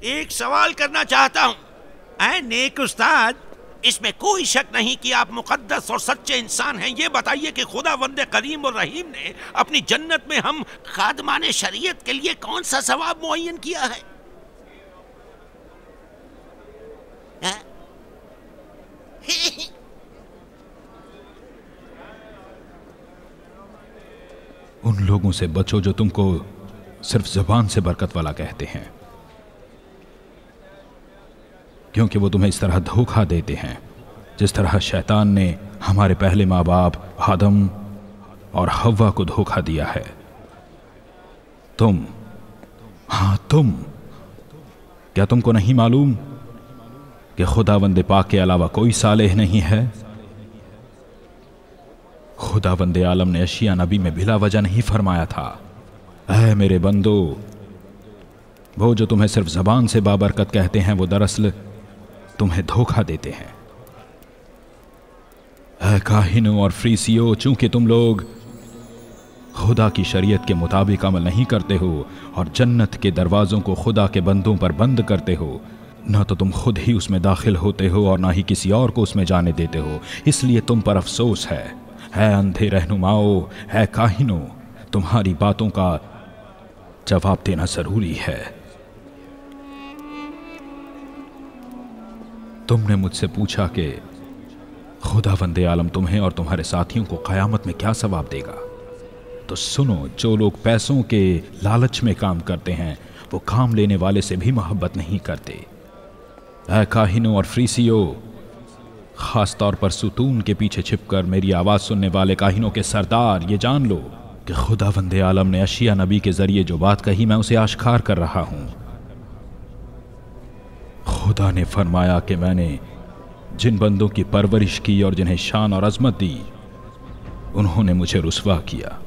एक सवाल करना चाहता हूँ। ऐ नेक उस्ताद, इसमें कोई शक नहीं कि आप मुकद्दस और सच्चे इंसान हैं। ये बताइए कि खुदावंद करीम और रहीम ने अपनी जन्नत में हम खादमाने शरीयत के लिए कौन सा सवाब मुअय्यन किया है? उन लोगों से बचो जो तुमको सिर्फ जुबान से बरकत वाला कहते हैं, क्योंकि वो तुम्हें इस तरह धोखा देते हैं जिस तरह शैतान ने हमारे पहले माँ बाप आदम और हव्वा को धोखा दिया है। तुम क्या तुमको नहीं मालूम कि खुदावंद पाक के अलावा कोई सालेह नहीं है? खुदावंद आलम ने अशिया नबी में बिला वजह नहीं फरमाया था, ऐ मेरे बंदो, वो जो तुम्हें सिर्फ जबान से बाबरकत कहते हैं वो दरअसल तुम्हें धोखा देते हैं। ऐ काहिनो और फरीसियो, चूंकि तुम लोग खुदा की शरीयत के मुताबिक अमल नहीं करते हो और जन्नत के दरवाजों को खुदा के बंदों पर बंद करते हो, ना तो तुम खुद ही उसमें दाखिल होते हो और ना ही किसी और को उसमें जाने देते हो, इसलिए तुम पर अफसोस है। अंधे रहनुमाओ, है काहिनो, तुम्हारी बातों का जवाब देना जरूरी है। तुमने मुझसे पूछा कि खुदावंद आलम तुम्हें और तुम्हारे साथियों को क़यामत में क्या सवाब देगा। तो सुनो, जो लोग पैसों के लालच में काम करते हैं वो काम लेने वाले से भी मोहब्बत नहीं करते। ऐ काहिनो और फरीसियो, खास तौर पर सुतून के पीछे छिपकर मेरी आवाज सुनने वाले काहिनों के सरदार, ये जान लो कि खुदावंद आलम ने अशिया नबी के जरिए जो बात कही मैं उसे आश्कार कर रहा हूं। खुदा ने फरमाया कि मैंने जिन बंदों की परवरिश की और जिन्हें शान और अजमत दी, उन्होंने मुझे रुस्वा किया।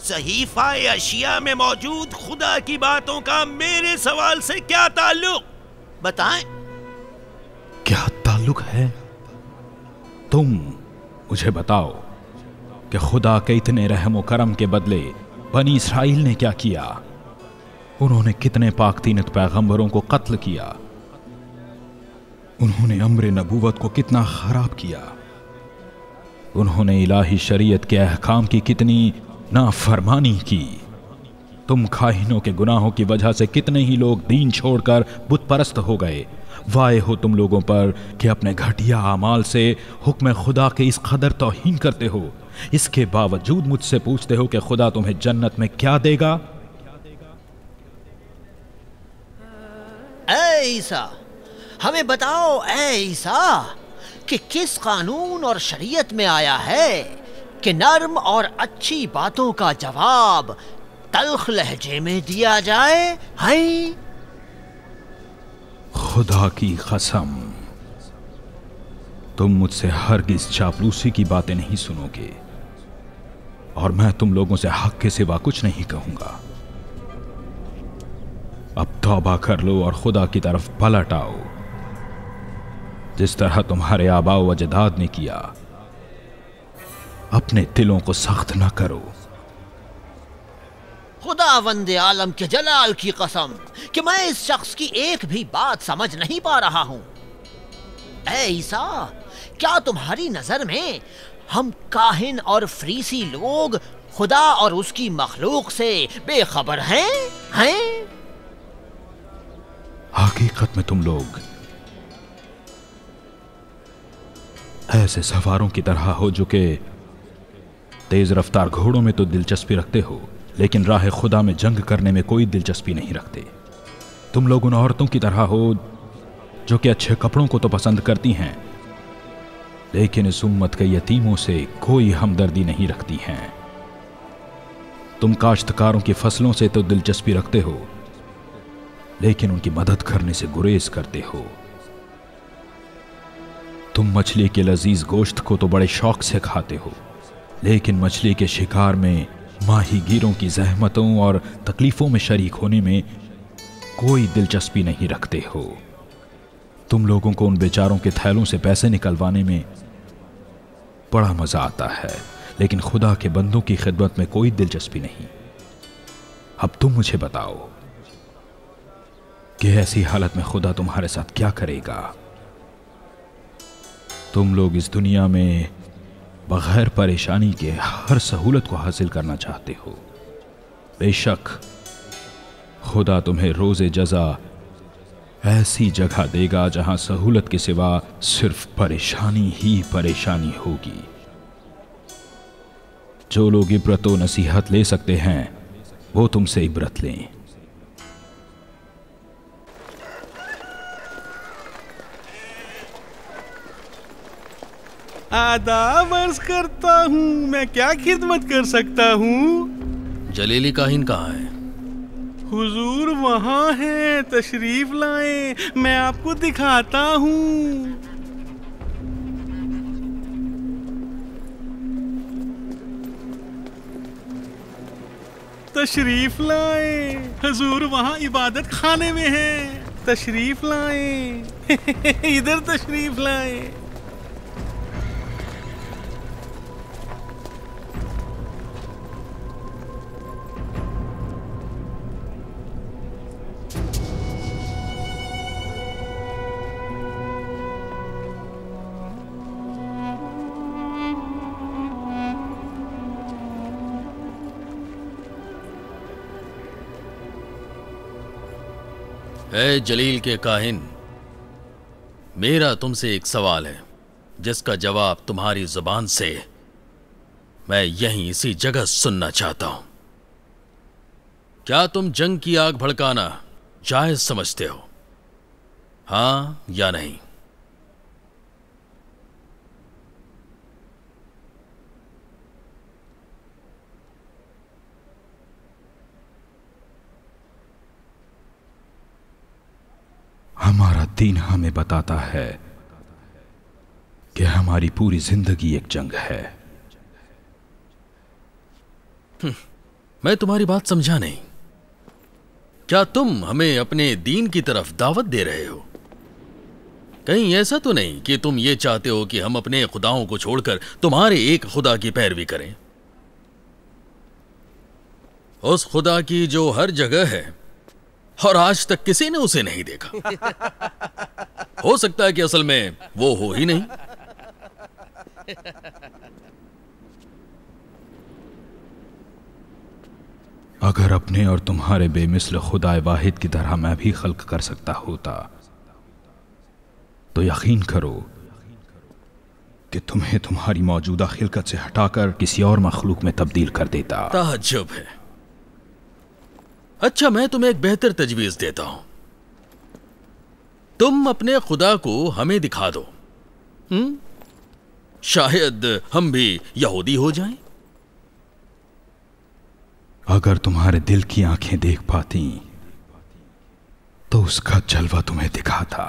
सहीफा अशिया में मौजूद खुदा की बातों का मेरे सवाल से क्या ताल्लुक, बताएं। क्या ताल्लुक है? तुम मुझे बताओ कि खुदा के इतने रहम करम के बदले बनी इसराइल ने क्या किया। उन्होंने कितने पाक-तीनत पैगंबरों को कत्ल किया, उन्होंने अम्र नबूवत को कितना खराब किया, उन्होंने इलाही शरीयत के अहकाम की कितनी नाफरमानी की। तुम खाहिनों के गुनाहों की वजह से कितने ही लोग दीन छोड़कर बुत परस्त हो गए। वाए हो तुम लोगों पर कि अपने घटिया आमाल से हुक्म खुदा के इस कदर तौहीन करते हो, इसके बावजूद मुझसे पूछते हो कि खुदा तुम्हें जन्नत में क्या देगा। ऐ ईसा, हमें बताओ ऐ ईसा कि किस कानून और शरीयत में आया है कि नर्म और अच्छी बातों का जवाब तल्ख लहजे में दिया जाए। है खुदा की कसम, तुम मुझसे हरगिज चापलूसी की बातें नहीं सुनोगे और मैं तुम लोगों से हक के सिवा कुछ नहीं कहूंगा। अब तौबा कर लो और खुदा की तरफ पलट आओ, जिस तरह तुम्हारे आबाओ अजदाद ने किया। अपने दिलों को सख्त न करो। खुदावंद आलम के जलाल की कसम कि मैं इस शख्स की एक भी बात समझ नहीं पा रहा हूं। ऐ ईसा, क्या तुम्हारी नजर में हम काहिन और फरीसी लोग खुदा और उसकी मखलूक से बेखबर हैं? हकीकत में तुम लोग ऐसे सवारों की तरह हो जो कि तेज रफ्तार घोड़ों में तो दिलचस्पी रखते हो, लेकिन राह खुदा में जंग करने में कोई दिलचस्पी नहीं रखते। तुम लोग उन औरतों की तरह हो जो कि अच्छे कपड़ों को तो पसंद करती हैं, लेकिन इस उम्मत के यतीमों से कोई हमदर्दी नहीं रखती हैं। तुम काश्तकारों की फसलों से तो दिलचस्पी रखते हो, लेकिन उनकी मदद करने से गुरेज करते हो। तुम मछली के लजीज गोश्त को तो बड़े शौक से खाते हो, लेकिन मछली के शिकार में माहीगीरों की जहमतों और तकलीफों में शरीक होने में कोई दिलचस्पी नहीं रखते हो। तुम लोगों को उन बेचारों के थैलों से पैसे निकलवाने में बड़ा मजा आता है, लेकिन खुदा के बंदों की खिदमत में कोई दिलचस्पी नहीं। अब तुम मुझे बताओ, कि ऐसी हालत में खुदा तुम्हारे साथ क्या करेगा। तुम लोग इस दुनिया में बगैर परेशानी के हर सहूलत को हासिल करना चाहते हो। बेशक खुदा तुम्हें रोज़े जज़ा ऐसी जगह देगा जहां सहूलत के सिवा सिर्फ परेशानी ही परेशानी होगी। जो लोग इबरत व नसीहत ले सकते हैं वो तुमसे इबरत लें। आदाब अर्ज करता हूँ, मैं क्या खिदमत कर सकता हूँ? जलीली काहिन कहाँ है? हुजूर वहाँ है, तशरीफ लाएं, मैं आपको दिखाता हूँ। तशरीफ लाएं, हुजूर वहाँ इबादत खाने में है, तशरीफ लाएं। इधर तशरीफ लाएं। ऐ जलील के काहिन, मेरा तुमसे एक सवाल है जिसका जवाब तुम्हारी जुबान से मैं यहीं इसी जगह सुनना चाहता हूं। क्या तुम जंग की आग भड़काना जायज समझते हो, हां या नहीं? हमारा दीन हमें बताता है कि हमारी पूरी जिंदगी एक जंग है। मैं तुम्हारी बात समझा नहीं। क्या तुम हमें अपने दीन की तरफ दावत दे रहे हो? कहीं ऐसा तो नहीं कि तुम ये चाहते हो कि हम अपने खुदाओं को छोड़कर तुम्हारे एक खुदा की पैरवी करें, उस खुदा की जो हर जगह है और आज तक किसी ने उसे नहीं देखा। हो सकता है कि असल में वो हो ही नहीं। अगर अपने और तुम्हारे बेमिसल खुदाए वाहिद की तरह मैं भी खल्क कर सकता होता तो यकीन करो कि तुम्हें तुम्हारी मौजूदा खिलकत से हटाकर किसी और मखलूक में तब्दील कर देता। ताज्जुब है। अच्छा, मैं तुम्हें एक बेहतर तजवीज देता हूं। तुम अपने खुदा को हमें दिखा दो, शायद हम भी यहूदी हो जाएं। अगर तुम्हारे दिल की आंखें देख पाती तो उसका जलवा तुम्हें दिखाता,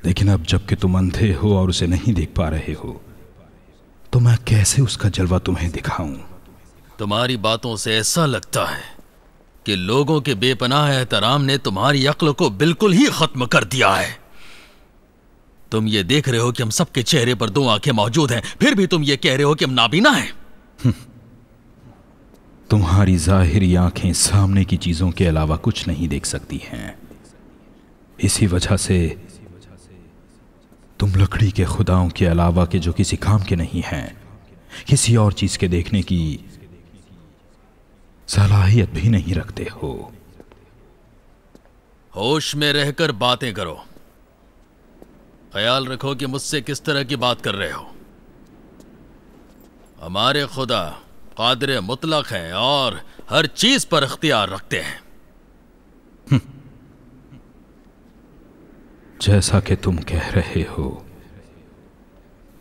लेकिन अब जबकि तुम अंधे हो और उसे नहीं देख पा रहे हो तो मैं कैसे उसका जलवा तुम्हें दिखाऊं? तुम्हारी बातों से ऐसा लगता है कि लोगों के बेपनाह एहतराम ने तुम्हारी अक्ल को बिल्कुल ही खत्म कर दिया है। तुम ये देख रहे हो कि हम सबके चेहरे पर 2 आंखें मौजूद हैं, फिर भी तुम ये कह रहे हो कि हम नाबीना हैं। तुम्हारी जाहिरी आंखें सामने की चीजों के अलावा कुछ नहीं देख सकती हैं। इसी वजह से तुम लकड़ी के खुदाओं के अलावा के जो किसी काम के नहीं हैं, किसी और चीज के देखने की सलाहियत भी नहीं रखते हो। होश में रहकर बातें करो। ख्याल रखो कि मुझसे किस तरह की बात कर रहे हो। हमारे खुदा कादिर मुतलक हैं और हर चीज पर इख्तियार रखते हैं। जैसा कि तुम कह रहे हो,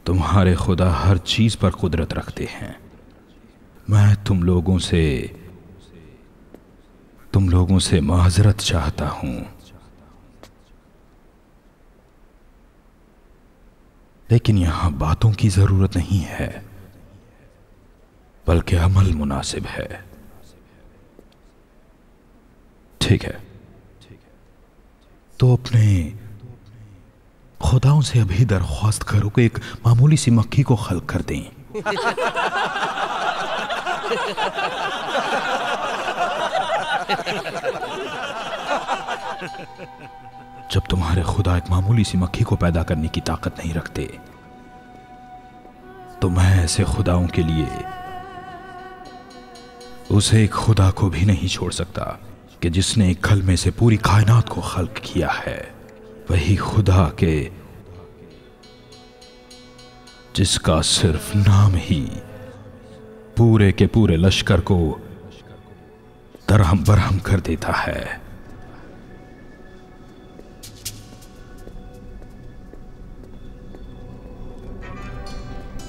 तुम्हारे खुदा हर चीज पर कुदरत रखते हैं। मैं तुम लोगों से माजरत चाहता हूं, लेकिन यहां बातों की जरूरत नहीं है बल्कि अमल मुनासिब है। ठीक है, तो अपने खुदाओं से अभी दरख्वास्त करो कि एक मामूली सी मक्खी को खल्क कर दें। खुदा एक मामूली सी मक्खी को पैदा करने की ताकत नहीं रखते, तो मैं ऐसे खुदाओं के लिए उसे एक खुदा को भी नहीं छोड़ सकता कि जिसने एक खल में से पूरी कायनात को खल्क किया है, वही खुदा के जिसका सिर्फ नाम ही पूरे के पूरे लश्कर को दरहम बरहम कर देता है।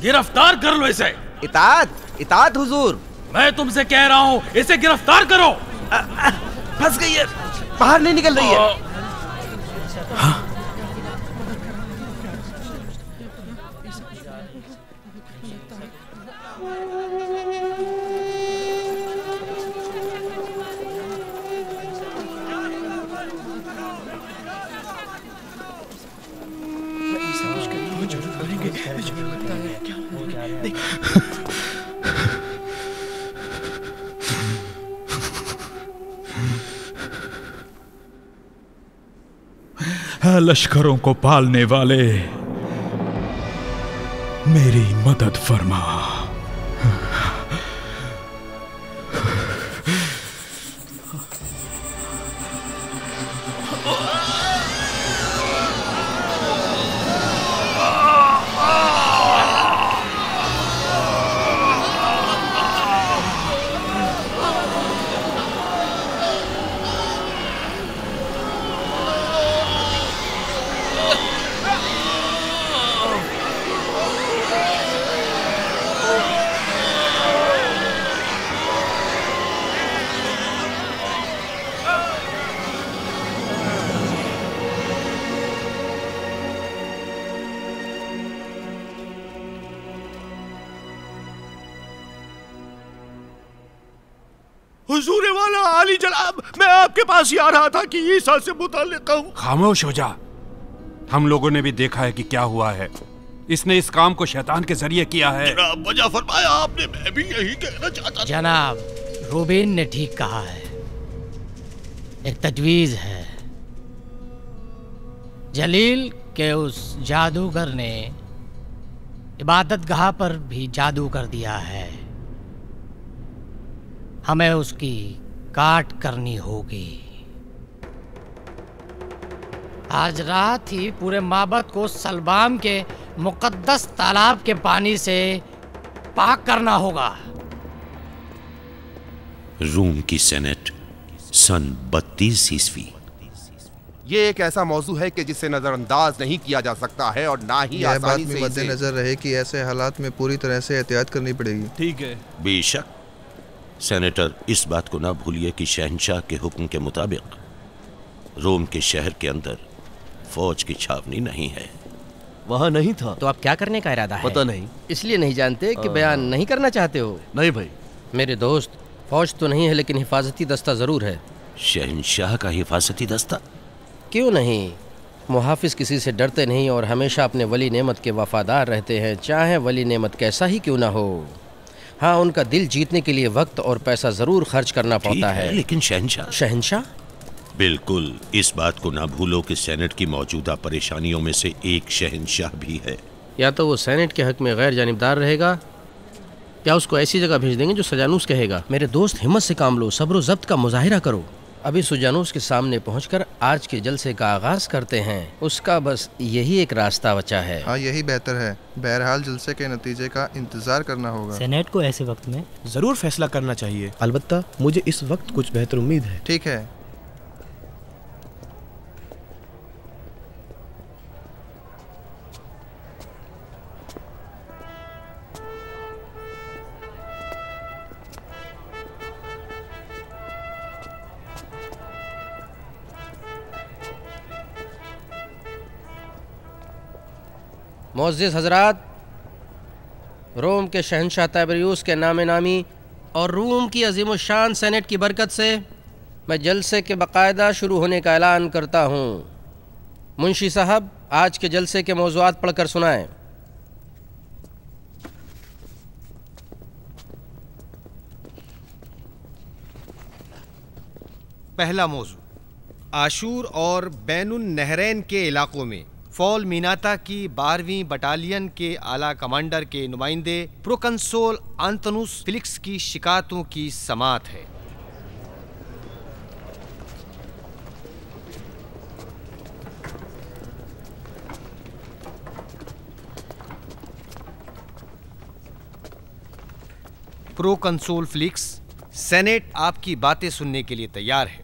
गिरफ्तार कर लो इसे। इताअत इताअत हुजूर। मैं तुमसे कह रहा हूं, इसे गिरफ्तार करो। फंस गई है, बाहर नहीं निकल रही है। हाँ? लश्करों को पालने वाले, मेरी मदद फरमा। हुजूर वाला आली जनाब, मैं आपके पास ही आ रहा था कि ईसा से मुताल्लिक कहूं। खामोश हो जा। हम लोगों ने भी देखा है कि क्या हुआ है। इसने इस काम को शैतान के जरिए किया है। जनाब वजह फरमाया आपने, मैं भी यही कहना चाहता था। जनाब रूबीन ने ठीक कहा है, एक तजवीज है। जलील के उस जादूगर ने इबादतगाह पर भी जादू कर दिया है। हमें उसकी काट करनी होगी। आज रात ही पूरे माबद को सलबाम के मुकद्दस तालाब के पानी से पाक करना होगा। रूम की सेनेट सन 32 ईस्वी। ये एक ऐसा मौजू है कि जिसे नजरअंदाज नहीं किया जा सकता है और ना ही यह बात आसानी में से मद्देनजर रहे कि ऐसे हालात में पूरी तरह से एहतियात करनी पड़ेगी। ठीक है। बेशक सेनेटर, इस बात को ना भूलिए कि शहंशाह के हुक्म के मुताबिक रोम के शहर के अंदर फौज की छावनी नहीं है। वहाँ नहीं था। तो आप क्या करने का इरादा है? पता नहीं। इसलिए नहीं जानते कि बयान नहीं करना चाहते हो? नहीं भाई। मेरे दोस्त, फौज तो नहीं है लेकिन हिफाजती दस्ता जरूर है। शहंशाह का हिफाजती दस्ता? क्यों नहीं। मुहाफिज किसी से डरते नहीं और हमेशा अपने वली नेमत के वफादार रहते हैं, चाहे वली नेमत कैसा ही क्यों ना हो। हाँ, उनका दिल जीतने के लिए वक्त और पैसा जरूर खर्च करना पड़ता है। लेकिन शहंशाह? बिल्कुल, इस बात को ना भूलो कि सेनेट की मौजूदा परेशानियों में से एक शहंशाह भी है। या तो वो सेनेट के हक में गैर जानिबदार रहेगा या उसको ऐसी जगह भेज देंगे जो सजानूस कहेगा। मेरे दोस्त, हिम्मत से काम लो, सब्र ज़ब्त का मुजाहिरा करो। अभी सुजानूस के सामने पहुंचकर आज के जलसे का आगाज करते हैं। उसका बस यही एक रास्ता बचा है। हाँ, यही बेहतर है। बहरहाल जलसे के नतीजे का इंतजार करना होगा। सेनेट को ऐसे वक्त में जरूर फैसला करना चाहिए। अलबत्ता मुझे इस वक्त कुछ बेहतर उम्मीद है। ठीक है। मुअज़्ज़िज़ हज़रात, रोम के शहंशाह तिबरियुस के नामे नामी और रूम की अज़ीमुश्शान सेनेट की बरकत से मैं जलसे के बाकायदा शुरू होने का ऐलान करता हूँ। मुंशी साहब, आज के जलसे के मौज़ूआत पढ़कर सुनाएं। पहला मौजू, आशूर और बैनुन नहरैन के इलाकों में फॉल मीनाता की 12वीं बटालियन के आला कमांडर के नुमाइंदे प्रोकंसोल आंतनुस फिलिक्स की शिकायतों की समाअत है। प्रोकंसोल फिलिक्स, सेनेट आपकी बातें सुनने के लिए तैयार है।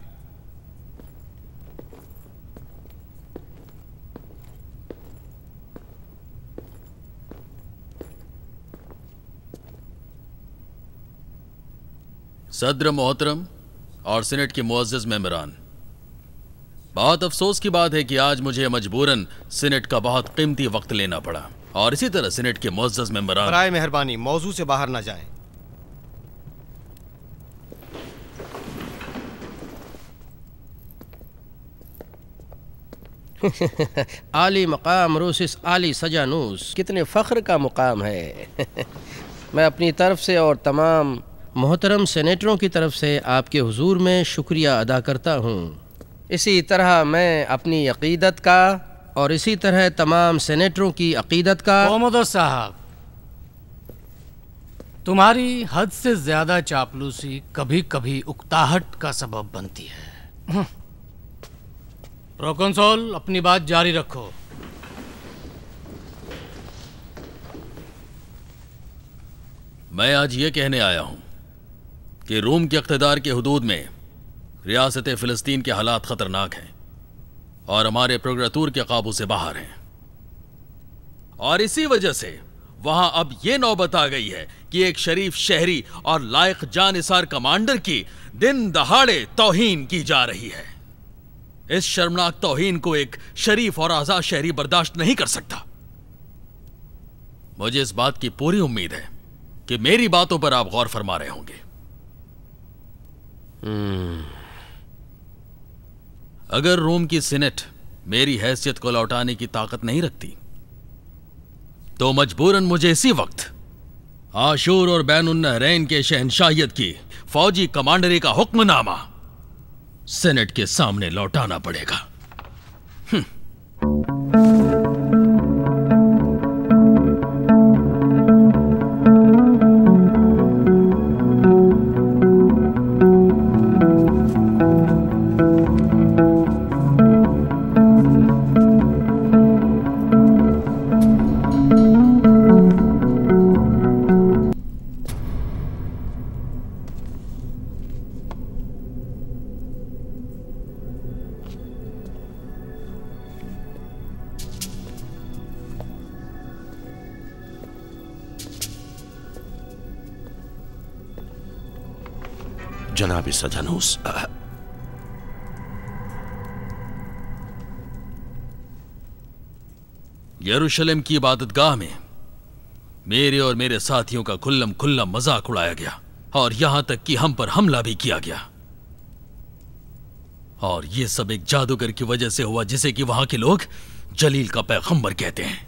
सद्र मोहतरम और सीनेट के मुअज़्ज़ज़ मेंबरान, बहुत अफसोस की बात है कि आज मुझे मजबूरन सीनेट का बहुत कीमती वक्त लेना पड़ा और इसी तरह सीनेट के मुअज़्ज़ज़ मेंबरान बराए मेहरबानी मौजू से बाहर ना जाएं। आली मकाम रूसिस आली सजानूस, कितने फ़ख्र का मुकाम है। मैं अपनी तरफ से और तमाम मोहतरम सेनेटरों की तरफ से आपके हुजूर में शुक्रिया अदा करता हूँ। इसी तरह मैं अपनी अक़ीदत का और इसी तरह तमाम सेनेटरों की अक़ीदत का। मोहम्मद साहब, तुम्हारी हद से ज़्यादा चापलूसी कभी कभी उकताहट का सबब बनती है। प्रोकंसोल, अपनी बात जारी रखो। मैं आज ये कहने आया हूं कि रोम के इक़्तिदार के हुदूद में रियासत फ़िलिस्तीन के हालात ख़तरनाक हैं और हमारे प्रोक्रेतूर के काबू से बाहर हैं, और इसी वजह से वहां अब ये नौबत आ गई है कि एक शरीफ शहरी और लायक जानिसार कमांडर की दिन दहाड़े तौहीन की जा रही है। इस शर्मनाक तौहीन को एक शरीफ और आजाद शहरी बर्दाश्त नहीं कर सकता। मुझे इस बात की पूरी उम्मीद है कि मेरी बातों पर आप गौर फरमा रहे होंगे। अगर रोम की सीनेट मेरी हैसियत को लौटाने की ताकत नहीं रखती तो मजबूरन मुझे इसी वक्त आशूर और बैनुन नहरैन के शहंशाहियत की फौजी कमांडरी का हुक्मनामा सेनेट के सामने लौटाना पड़ेगा। जनाब सजानूस, यरूशलेम की इबादतगाह में मेरे और मेरे साथियों का खुल्लम खुल्ला मजाक उड़ाया गया और यहां तक कि हम पर हमला भी किया गया, और यह सब एक जादूगर की वजह से हुआ जिसे कि वहां के लोग जलील का पैगंबर कहते हैं।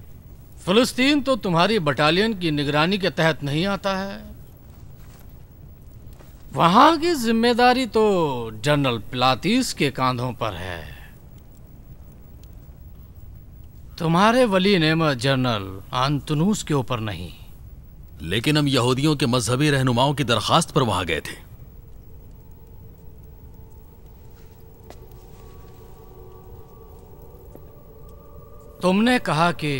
फिलिस्तीन तो तुम्हारी बटालियन की निगरानी के तहत नहीं आता है। वहां की जिम्मेदारी तो जनरल पिलातीस के कांधों पर है। तुम्हारे वली नेमत जनरल आंतनुस के ऊपर नहीं। लेकिन हम यहूदियों के मजहबी रहनुमाओं की दरखास्त पर वहां गए थे। तुमने कहा कि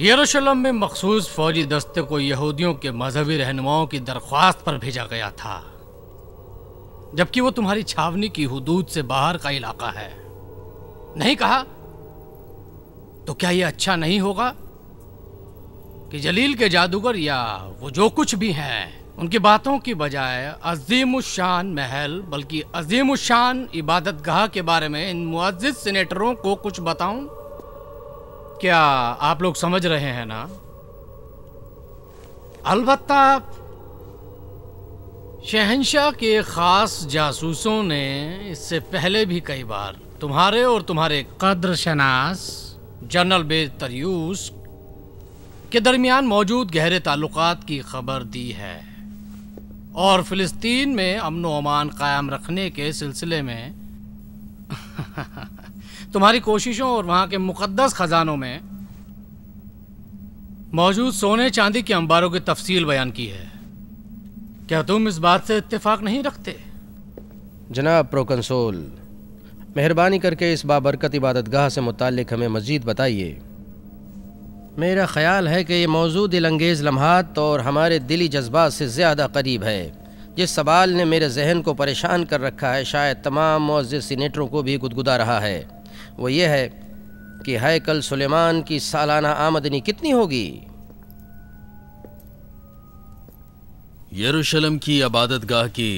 यरूशलेम में मखसूस फौजी दस्ते को यहूदियों के मजहबी रहनुमाओं की दरख्वास्त पर भेजा गया था, जबकि वो तुम्हारी छावनी की हुदूद से बाहर का इलाका है। नहीं कहा? तो क्या यह अच्छा नहीं होगा कि जलील के जादूगर या वो जो कुछ भी हैं उनकी बातों की बजाय अज़ीमुश्शान महल बल्कि अज़ीमुश्शान इबादतगाह के बारे में इन मुअज़्ज़िज़ सीनेटरों को कुछ बताऊं? क्या आप लोग समझ रहे हैं ना? अलबत्ता शहंशाह के खास जासूसों ने इससे पहले भी कई बार तुम्हारे और तुम्हारे कद्रशनास जनरल बेतरियूस के दरमियान मौजूद गहरे ताल्लुकात की खबर दी है, और फिलिस्तीन में अमन व अमान कायम रखने के सिलसिले में तुम्हारी कोशिशों और वहां के मुकद्दस खजानों में मौजूद सोने चांदी के अंबारों की तफसील बयान की है। क्या तुम इस बात से इत्तेफाक नहीं रखते? जनाब प्रोकंसोल, मेहरबानी करके इस बाबरकत इबादतगाह से मुताल्लिक हमें मज़ीद बताइए। मेरा ख़याल है कि ये मौजूद दिलंगेज़ लम्हात और हमारे दिली जज्बात से ज़्यादा करीब है। जिस सवाल ने मेरे जहन को परेशान कर रखा है, शायद तमाम मुअज़्ज़िज़ सीनेटरों को भी गुदगुदा रहा है, वो ये है कि हैकल सुलेमान की सालाना आमदनी कितनी होगी? यरूशलेम की इबादतगाह की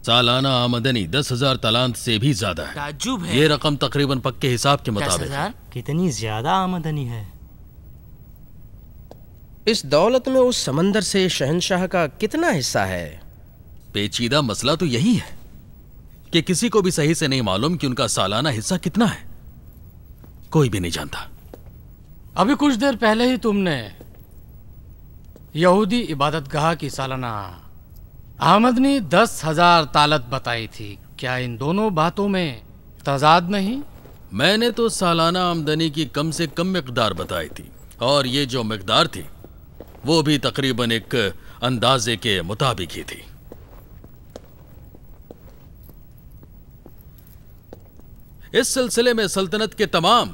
सालाना आमदनी 10,000 तालांत से भी ज्यादा है। ताज्जुब है। ये रकम तकरीबन पक्के हिसाब के मुताबिक 10,000? कितनी ज्यादा आमदनी है। इस दौलत में उस समंदर से शहंशाह का कितना हिस्सा है? पेचीदा मसला तो यही है कि किसी को भी सही से नहीं मालूम कि उनका सालाना हिस्सा कितना है। कोई भी नहीं जानता। अभी कुछ देर पहले ही तुमने यहूदी इबादतगाह की सालाना आमदनी 10,000 तालत बताई थी। क्या इन दोनों बातों में तजाद नहीं? मैंने तो सालाना आमदनी की कम से कम मिकदार बताई थी, और ये जो मिकदार थी वो भी तकरीबन एक अंदाजे के मुताबिक ही थी। इस सिलसिले में सल्तनत के तमाम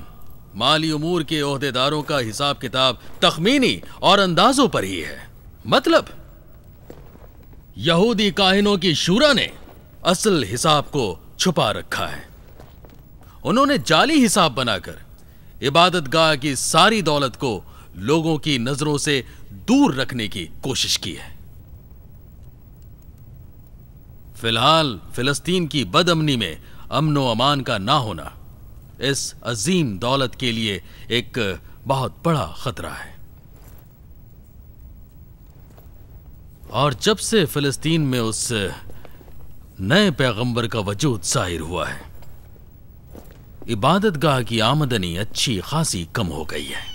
माली उमूर के ओहदेदारों का हिसाब किताब तखमीनी और अंदाजों पर ही है। मतलब यहूदी काहिनों की शूरा ने असल हिसाब को छुपा रखा है। उन्होंने जाली हिसाब बनाकर इबादतगाह की सारी दौलत को लोगों की नजरों से दूर रखने की कोशिश की है। फिलहाल फिलिस्तीन की बदअमनी में अमनो अमान का ना होना इस अजीम दौलत के लिए एक बहुत बड़ा खतरा है। और जब से फिलिस्तीन में उस नए पैगंबर का वजूद जाहिर हुआ है, इबादतगाह की आमदनी अच्छी खासी कम हो गई है,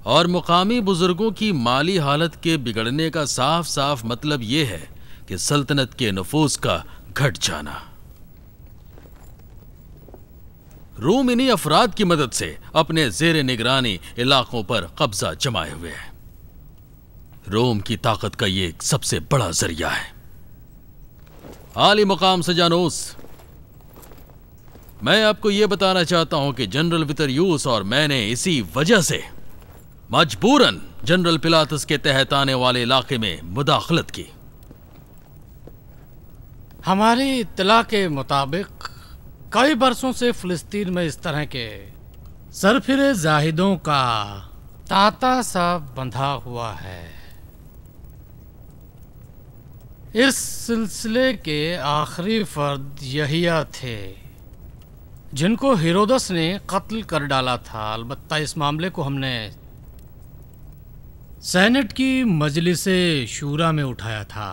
और मुकामी बुजुर्गों की माली हालत के बिगड़ने का साफ साफ मतलब यह है कि सल्तनत के नफूस का घट जाना। रूम इन्हीं अफराद की मदद से अपने जेर निगरानी इलाकों पर कब्जा जमाए हुए है। रोम की ताकत का ये सबसे बड़ा जरिया है। आली मुकाम सजानोस, मैं आपको यह बताना चाहता हूं कि जनरल वितरियूस और मैंने इसी वजह से मजबूरन जनरल पिलातस के तहत आने वाले इलाके में मुदाखलत की। हमारी इत्तला के मुताबिक कई बरसों से फिलिस्तीन में इस तरह के सरफिरे जाहिदों का तांता सा बंधा हुआ है। इस सिलसिले के आखिरी फर्द यहिया थे, जिनको हेरोदस ने कत्ल कर डाला था। अलबत्ता इस मामले को हमने सेनेट की मजलिसे शूरा में उठाया था,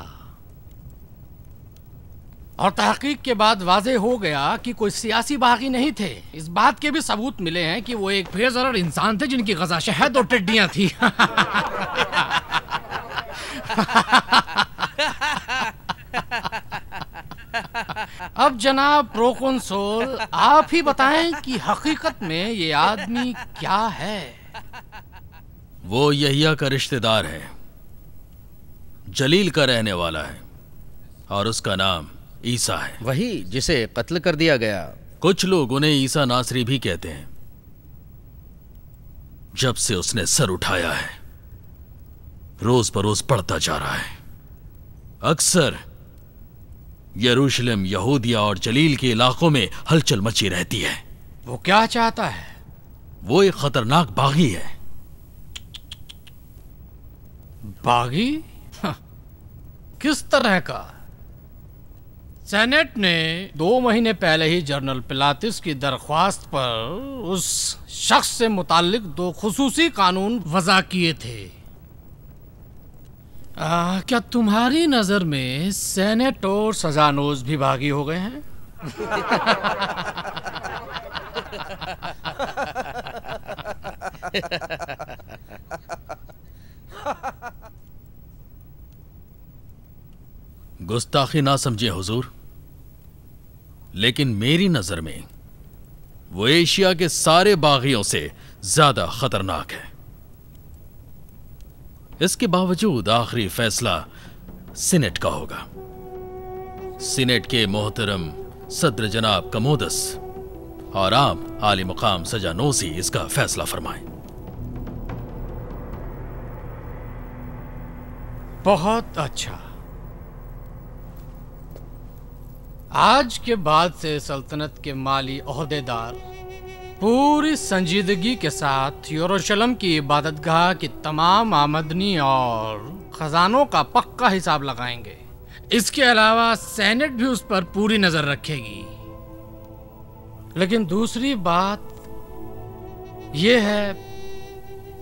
और तहकीक के बाद वाज़ेह हो गया कि कोई सियासी बागी नहीं थे। इस बात के भी सबूत मिले हैं कि वो एक बेज़रर इंसान थे जिनकी ग़ज़ा शहद और टिड्डियां थी। अब जनाब प्रोकंसोल, आप ही बताएं कि हकीकत में ये आदमी क्या है? वो यहिया का रिश्तेदार है, जलील का रहने वाला है, और उसका नाम ईसा है। वही जिसे कत्ल कर दिया गया। कुछ लोग उन्हें ईसा नासरी भी कहते हैं। जब से उसने सर उठाया है, रोज बरोज बढ़ता जा रहा है। अक्सर यरूशलेम, यहूदिया और जलील के इलाकों में हलचल मची रहती है। वो क्या चाहता है? वो एक खतरनाक बागी है। बागी? किस तरह का? सेनेट ने 2 महीने पहले ही जनरल पिलातस की दरख्वास्त पर उस शख्स से मुताल्लिक 2 खुसूसी कानून वज़ा किए थे। क्या तुम्हारी नजर में सेनेट और सजानोज भी बागी हो गए हैं? गुस्ताखी ना समझे हुजूर, लेकिन मेरी नजर में वो एशिया के सारे बागियों से ज्यादा खतरनाक है। इसके बावजूद आखिरी फैसला सीनेट का होगा। सीनेट के मोहतरम सदर जनाब कमोदस और आप आली मुकाम सजानोसी इसका फैसला फरमाएं। बहुत अच्छा। आज के बाद से सल्तनत के माली ओहदेदार पूरी संजीदगी के साथ यरूशलेम की इबादतगाह की तमाम आमदनी और खजानों का पक्का हिसाब लगाएंगे। इसके अलावा सेनेट भी उस पर पूरी नजर रखेगी। लेकिन दूसरी बात यह है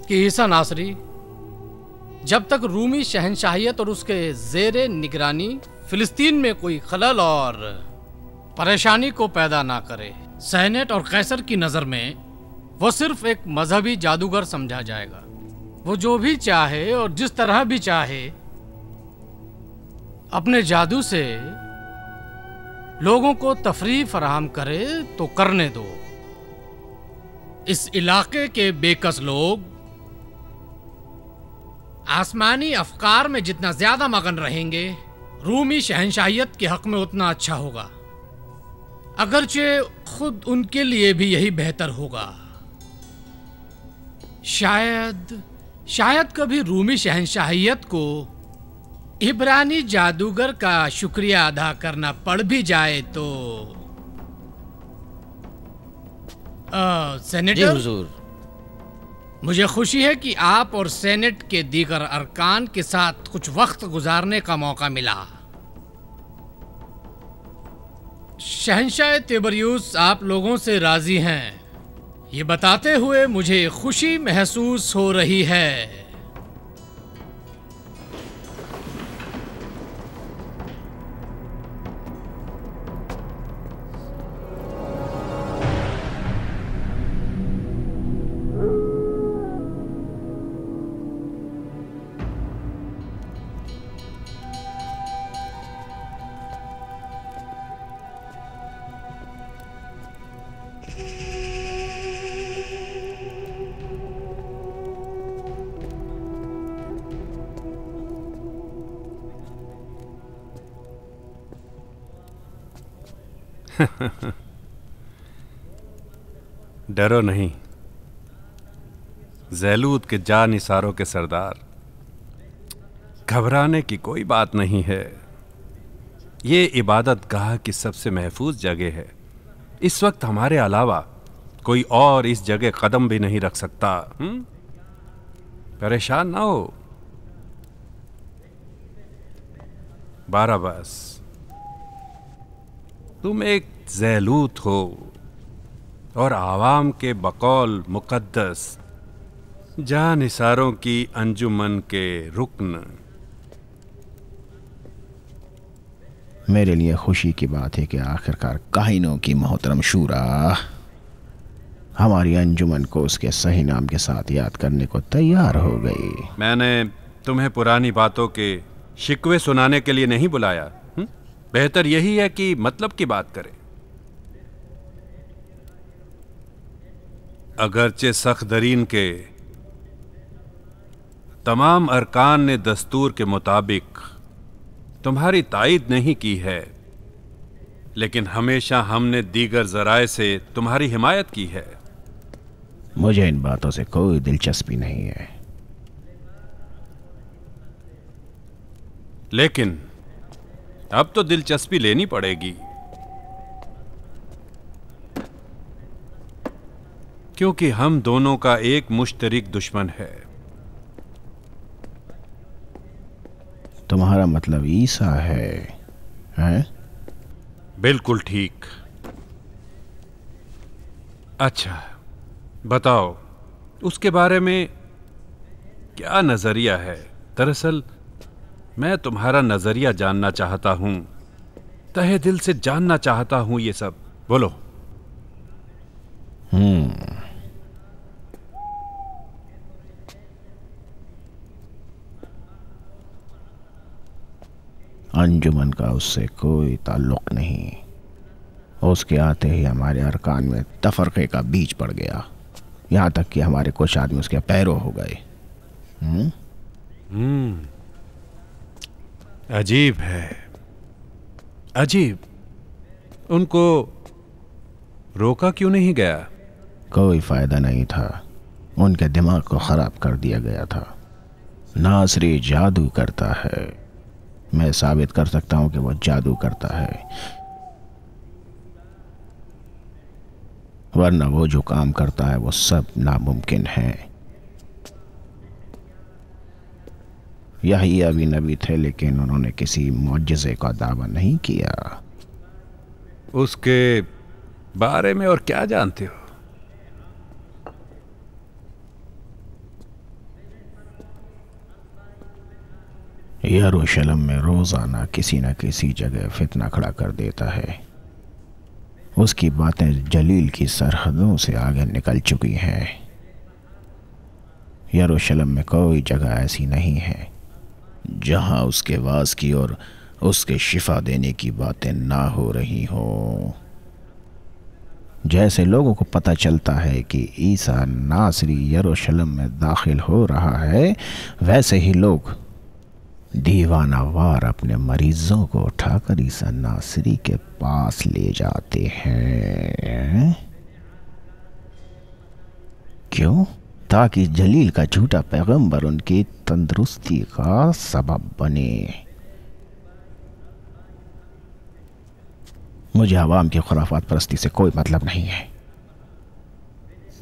कि ईसा नासरी जब तक रूमी शहंशाहियत और उसके ज़ेरे निगरानी फिलिस्तीन में कोई खलल और परेशानी को पैदा ना करे, सेनेट और कैसर की नज़र में वो सिर्फ एक मजहबी जादूगर समझा जाएगा। वो जो भी चाहे और जिस तरह भी चाहे अपने जादू से लोगों को तफरीह फराहम करे तो करने दो। इस इलाके के बेकस लोग आसमानी अफकार में जितना ज्यादा मगन रहेंगे, रूमी शहंशाहियत के हक में उतना अच्छा होगा, अगरचे खुद उनके लिए भी यही बेहतर होगा। शायद कभी रूमी शहंशाहियत को इब्रानी जादूगर का शुक्रिया अदा करना पड़ भी जाए तो। सेनेटर जी हुजूर। मुझे खुशी है कि आप और सेनेट के दीगर अरकान के साथ कुछ वक्त गुजारने का मौका मिला। शहंशाह तिबरियुस आप लोगों से राजी हैं, ये बताते हुए मुझे खुशी महसूस हो रही है। डरो नहीं ज़ैलूद के जानिसारों के सरदार, घबराने की कोई बात नहीं है। ये इबादत गाह की सबसे महफूज जगह है। इस वक्त हमारे अलावा कोई और इस जगह कदम भी नहीं रख सकता। परेशान ना हो बाराबस, तुम एक ज़ैलूत हो और आवाम के बकौल मुकद्दस जानिसारों की अंजुमन के रुकन। मेरे लिए खुशी की बात है कि आखिरकार काहिनों की मोहतरम शूरा हमारी अंजुमन को उसके सही नाम के साथ याद करने को तैयार हो गई। मैंने तुम्हें पुरानी बातों के शिकवे सुनाने के लिए नहीं बुलाया। बेहतर यही है कि मतलब की बात करें। अगरचे सख्दरीन के तमाम अरकान ने दस्तूर के मुताबिक तुम्हारी तायीद नहीं की है, लेकिन हमेशा हमने दीगर जराए से तुम्हारी हिमायत की है। मुझे इन बातों से कोई दिलचस्पी नहीं है, लेकिन अब तो दिलचस्पी लेनी पड़ेगी, क्योंकि हम दोनों का एक मुश्तरक दुश्मन है। तुम्हारा मतलब ईसा है, हैं? बिल्कुल ठीक। अच्छा बताओ, उसके बारे में क्या नजरिया है? दरअसल मैं तुम्हारा नजरिया जानना चाहता हूं, तहे दिल से जानना चाहता हूं ये सब। बोलो। अंजुमन का उससे कोई ताल्लुक नहीं। उसके आते ही हमारे अरकान में तफरके का बीज पड़ गया, यहाँ तक कि हमारे कुछ आदमी उसके पैरों हो गए। अजीब है, अजीब। उनको रोका क्यों नहीं गया? कोई फायदा नहीं था, उनके दिमाग को खराब कर दिया गया था। नासरी जादू करता है, मैं साबित कर सकता हूं कि वो जादू करता है, वरना वो जो काम करता है वो सब नामुमकिन है। यही अभी नबी थे, लेकिन उन्होंने किसी मुअज्जिज़े का दावा नहीं किया। उसके बारे में और क्या जानते हो? यरूशलेम में रोजाना किसी न किसी जगह फितना खड़ा कर देता है। उसकी बातें जलील की सरहदों से आगे निकल चुकी हैं। यरूशलेम में कोई जगह ऐसी नहीं है जहां उसके वास की और उसके शिफा देने की बातें ना हो रही हों। जैसे लोगों को पता चलता है कि ईसा नासरी यरूशलेम में दाखिल हो रहा है, वैसे ही लोग दीवानावार अपने मरीजों को उठाकर ईसा नासरी के पास ले जाते हैं। क्यों? ताकि जलील का झूठा पैगंबर उनकी तंदुरुस्ती का सबब बने। मुझे अवाम की खुराफात परस्ती से कोई मतलब नहीं है।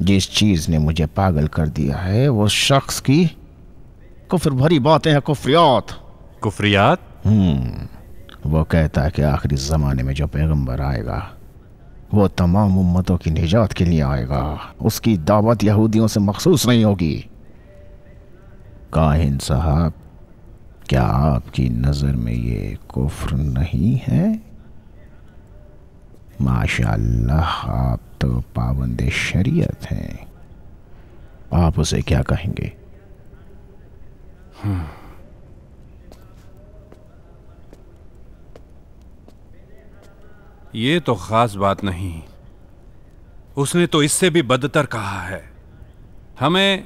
जिस चीज ने मुझे पागल कर दिया है वो शख्स की कुफ्र भरी बातें हैं, कुफ्रियात। कुफ्रियात? वो कहता है कि आखिरी ज़माने में जो पैगंबर आएगा वो तमाम उम्मतों की निजात के लिए आएगा, उसकी दावत यहूदियों से मखसूस नहीं होगी। काहिन साहब, क्या आपकी नज़र में ये कुफ्र नहीं है? माशाअल्लाह, आप तो पाबंद शरीयत हैं। आप उसे क्या कहेंगे? ये तो खास बात नहीं, उसने तो इससे भी बदतर कहा है। हमें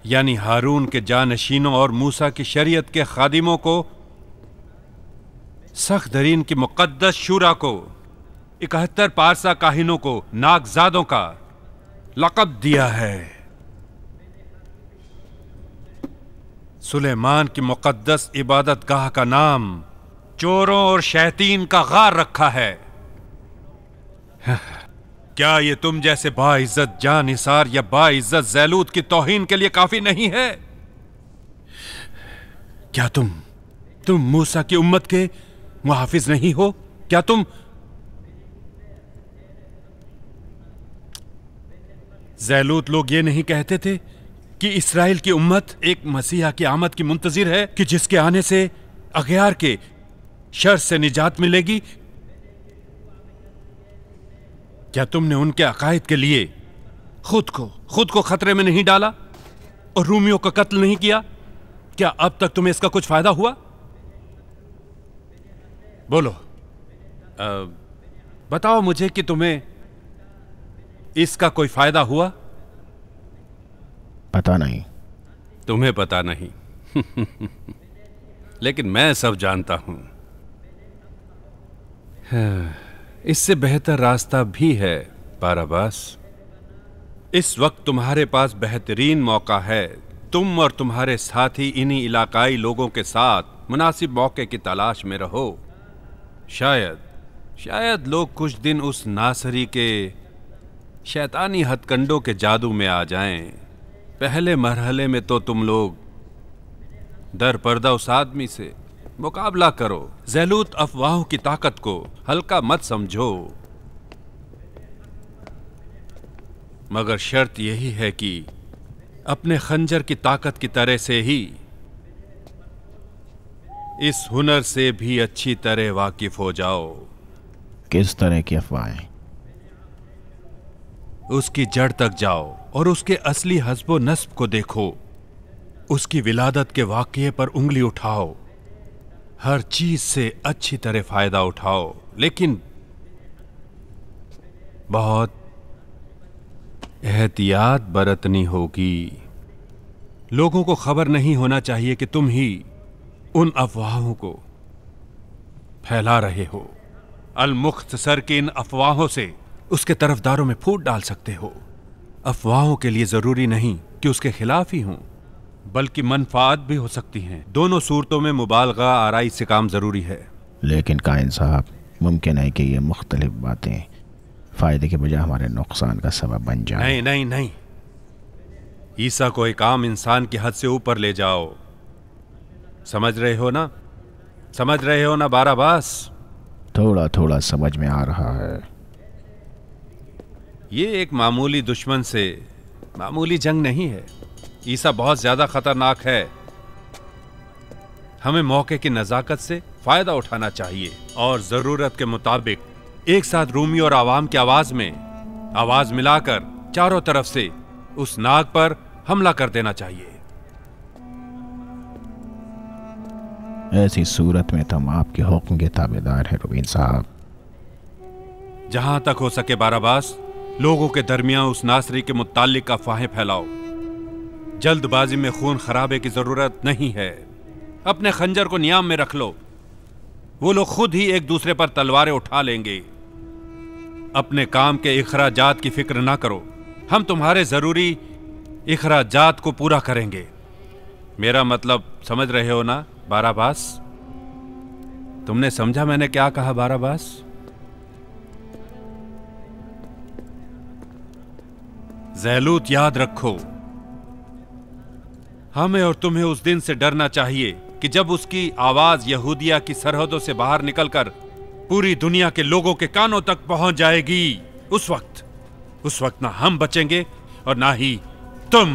यानी हारून के जानशीनों और मूसा की शरीयत के खादिमों को, सख्त दरीन की मुक़द्दस शूरा को, 71 पारसा काहिनों को नागजादों का लक़ब दिया है। सुलेमान की मुक़द्दस इबादत गाह का नाम चोरों और शैतीन का गार रखा है। क्या ये तुम जैसे बाइज्जत जानिसार या बाइज्जत ज़ैलूत की तौहीन के लिए काफी नहीं है? क्या तुम मूसा की उम्मत के मुहाफिज नहीं हो? क्या तुम ज़ैलूत लोग ये नहीं कहते थे कि इस्राएल की उम्मत एक मसीहा की आमद की मुंतजिर है कि जिसके आने से अगयार के शर से निजात मिलेगी? क्या तुमने उनके अकायद के लिए खुद को खतरे में नहीं डाला और रूमियों का कत्ल नहीं किया? क्या अब तक तुम्हें इसका कुछ फायदा हुआ? बोलो, बताओ मुझे कि तुम्हें इसका कोई फायदा हुआ? पता नहीं। तुम्हें पता नहीं लेकिन मैं सब जानता हूं। इससे बेहतर रास्ता भी है बाराबास। इस वक्त तुम्हारे पास बेहतरीन मौका है। तुम और तुम्हारे साथी इन्हीं इलाकाई लोगों के साथ मुनासिब मौके की तलाश में रहो। शायद लोग कुछ दिन उस नासरी के शैतानी हथकंडों के जादू में आ जाएं। पहले मरहले में तो तुम लोग दर पर्दा उस आदमी से मुकाबला करो। ज़ैलूत अफवाहों की ताकत को हल्का मत समझो, मगर शर्त यही है कि अपने खंजर की ताकत की तरह से ही इस हुनर से भी अच्छी तरह वाकिफ हो जाओ। किस तरह की अफवाहें? उसकी जड़ तक जाओ और उसके असली हस्बो नस्ब को देखो। उसकी विलादत के वाक़ये पर उंगली उठाओ। हर चीज से अच्छी तरह फायदा उठाओ, लेकिन बहुत एहतियात बरतनी होगी। लोगों को खबर नहीं होना चाहिए कि तुम ही उन अफवाहों को फैला रहे हो। अल-मुख्तसर की इन अफवाहों से उसके तरफदारों में फूट डाल सकते हो। अफवाहों के लिए जरूरी नहीं कि उसके खिलाफ ही हों, बल्कि मनफात भी हो सकती हैं। दोनों सूरतों में मुबालगा आराई से काम जरूरी है। लेकिन काइन साहब, मुमकिन है कि ये मुख्तलिफ बातें फायदे के बजाय हमारे नुकसान का सबब बन जाए। नहीं नहीं नहीं, ईसा को एक आम इंसान की हद से ऊपर ले जाओ। समझ रहे हो ना? समझ रहे हो ना बाराबास? थोड़ा थोड़ा समझ में आ रहा है। ये एक मामूली दुश्मन से मामूली जंग नहीं है। ईसा बहुत ज्यादा खतरनाक है। हमें मौके की नजाकत से फायदा उठाना चाहिए और जरूरत के मुताबिक एक साथ रूमी और आवाम की आवाज में आवाज मिलाकर चारों तरफ से उस नाग पर हमला कर देना चाहिए। ऐसी सूरत में तो हम आपके हुक्म के ताबेदार हैं रुबीन साहब। जहां तक हो सके बाराबास, लोगों के दरमियान उस नासरी के मुतालिक अफवाहें फैलाओ। जल्दबाजी में खून खराबे की जरूरत नहीं है। अपने खंजर को नियाम में रख लो। वो लोग खुद ही एक दूसरे पर तलवारें उठा लेंगे। अपने काम के इखराजात की फिक्र ना करो। हम तुम्हारे जरूरी इखराजात को पूरा करेंगे। मेरा मतलब समझ रहे हो ना बाराबास? तुमने समझा मैंने क्या कहा बाराबास? ज़ैलूत, याद रखो, हमें और तुम्हें उस दिन से डरना चाहिए कि जब उसकी आवाज यहूदिया की सरहदों से बाहर निकलकर पूरी दुनिया के लोगों के कानों तक पहुंच जाएगी। उस वक्त ना हम बचेंगे और ना ही तुम।